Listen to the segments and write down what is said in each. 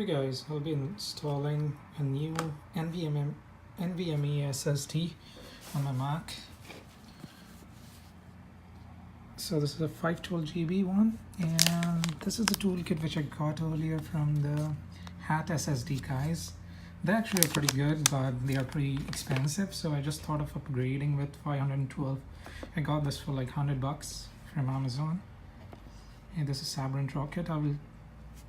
Hey guys, I'll be installing a new NVMe SSD on my Mac. So this is a 512 GB one, and this is the toolkit which I got earlier from the Hat SSD guys. They actually are pretty good, but they are pretty expensive, so I just thought of upgrading with 512. I got this for like $100 from Amazon. And this is Sabrent Rocket. I will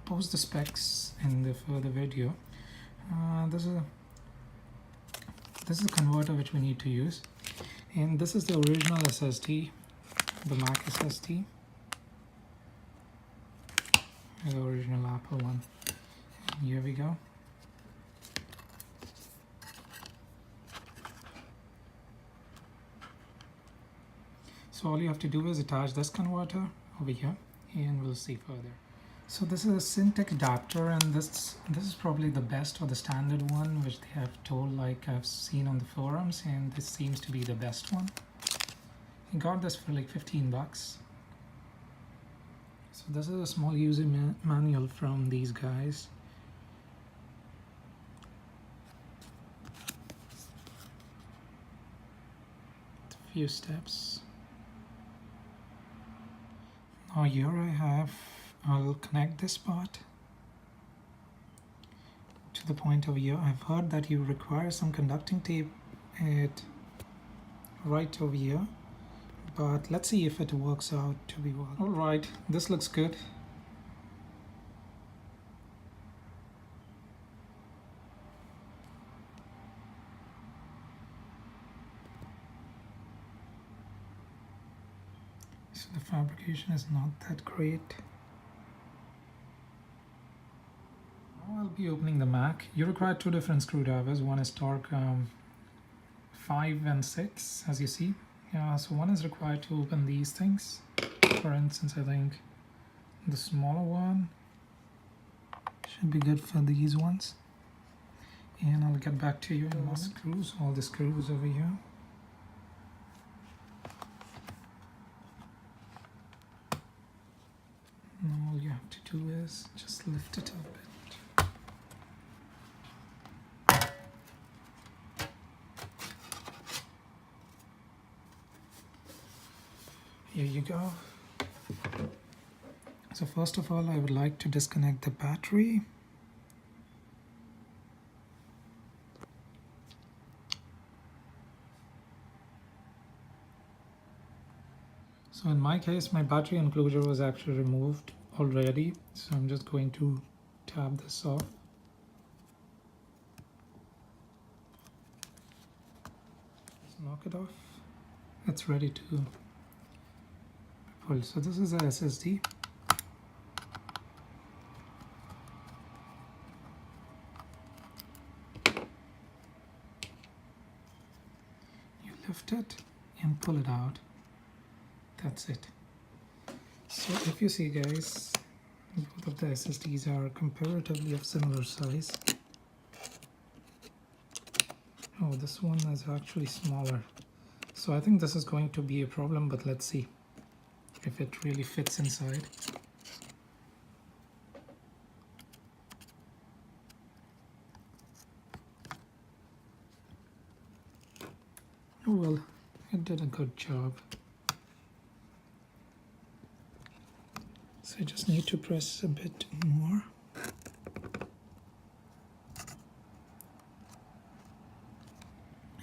post the specs in the further video. This is a converter which we need to use, and this is the original SSD, the Mac SSD, the original Apple one. And here we go. So all you have to do is attach this converter over here, and we'll see further. So this is a Syntec adapter, and this is probably the best or the standard one which they have told, like I've seen on the forums, and this seems to be the best one. I got this for like $15. So this is a small user manual from these guys. A few steps. Now here I'll connect this part to the point over here. I've heard that you require some conducting tape right over here, but let's see if it works out to be well. Alright, this looks good. So the fabrication is not that great. I'll be opening the Mac. You require two different screwdrivers. One is torque 5 and 6, as you see. Yeah, so one is required to open these things. For instance, I think the smaller one should be good for these ones. And I'll get back to you in a moment. Screws, all the screws over here. Now all you have to do is just lift it up a bit. Here you go. So first of all, I would like to disconnect the battery. So in my case, my battery enclosure was actually removed already. So I'm just going to tab this off. Just knock it off. It's ready to pull. So this is a SSD. You lift it and pull it out. That's it. So if you see, guys, both of the SSDs are comparatively of similar size. Oh, this one is actually smaller. So I think this is going to be a problem, but let's see if it really fits inside. Oh well, it did a good job. So I just need to press a bit more.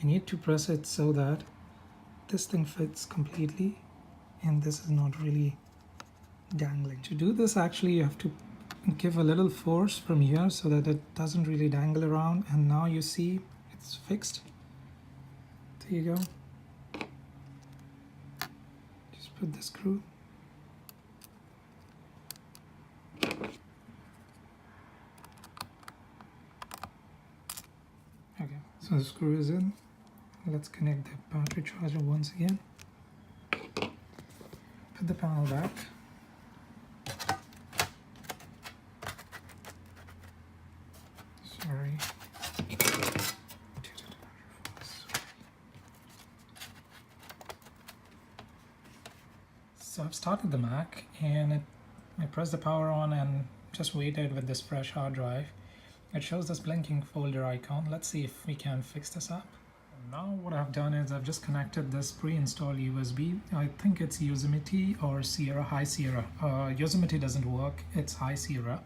I need to press it so that this thing fits completely and this is not really dangling. To do this, actually you have to give a little force from here so that it doesn't really dangle around, and now you see it's fixed. There you go. Just put the screw. Okay, so the screw is in. Let's connect the battery charger once again. Put the panel back. Sorry. So I've started the Mac, and I pressed the power on, and just waited with this fresh hard drive. It shows this blinking folder icon. Let's see if we can fix this up. Now what I've done is I've just connected this pre-installed USB. I think it's Yosemite or Sierra, High Sierra. Yosemite doesn't work, it's High Sierra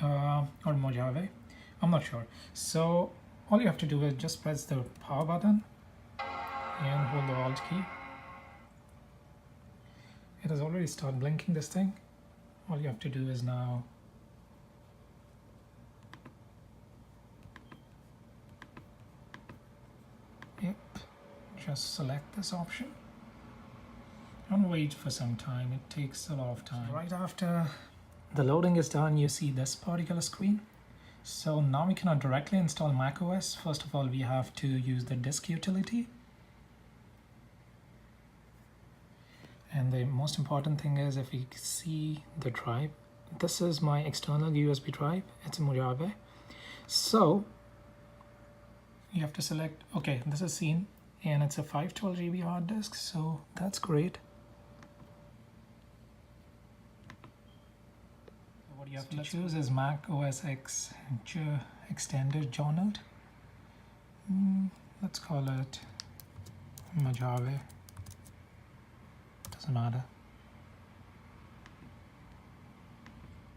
or Mojave. I'm not sure. So all you have to do is just press the power button and hold the Alt key. It has already started blinking, this thing. All you have to do is now just select this option and wait for some time. It takes a lot of time. Right after the loading is done, you see this particular screen. So now we cannot directly install macOS. First of all, we have to use the disk utility. And the most important thing is, if you see the drive, this is my external USB drive. It's a Mojave. So you have to select, okay, this is seen, and it's a 512 GB hard disk, so that's great. What you have to choose is Mac OS X extended journal. Let's call it Mojave. Doesn't matter.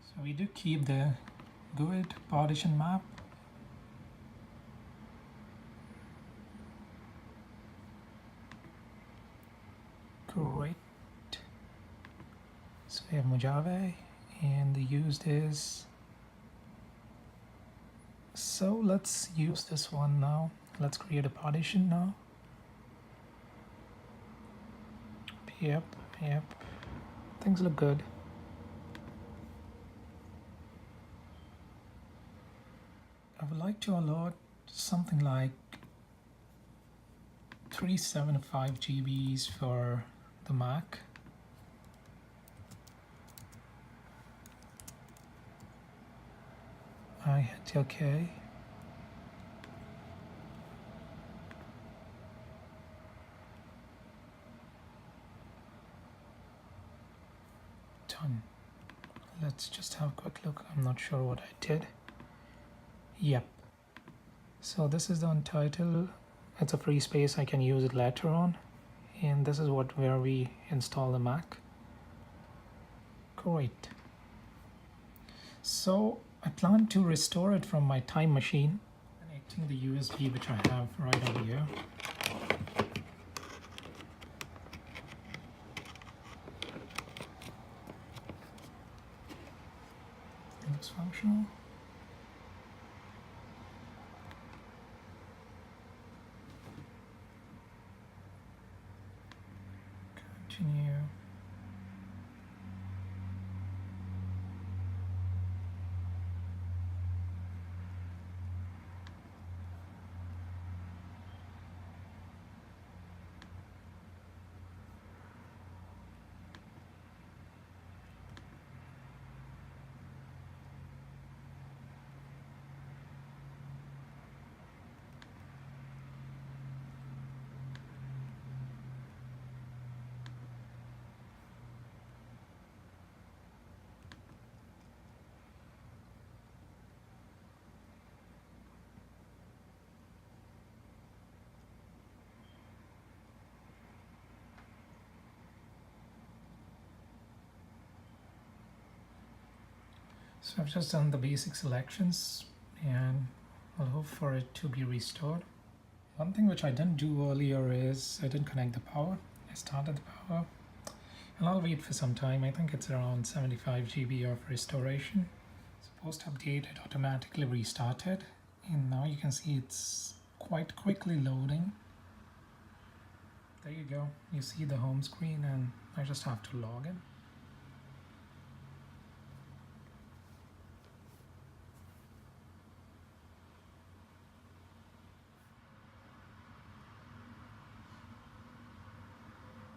So we do keep the GUID partition map. Great. So we have Mojave, and the used is. So let's use this one now. Let's create a partition now. Yep. Things look good. I would like to allot something like 375 GBs for the Mac. I hit OK. Done. Let's just have a quick look. I'm not sure what I did. Yep. So this is the untitled. It's a free space. I can use it later on. And this is where we install the Mac. Great. So I plan to restore it from my time machine, connecting the USB which I have right over here. It looks functional. Continue. So I've just done the basic selections and I'll hope for it to be restored. One thing which I didn't do earlier is I didn't connect the power. I started the power and I'll wait for some time. I think it's around 75 GB of restoration. So post-update, it automatically restarted, and now you can see it's quite quickly loading. There you go. You see the home screen, and I just have to log in.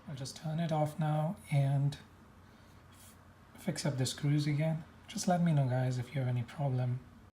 I'll just turn it off now and fix up the screws again. Just let me know, guys, if you have any problem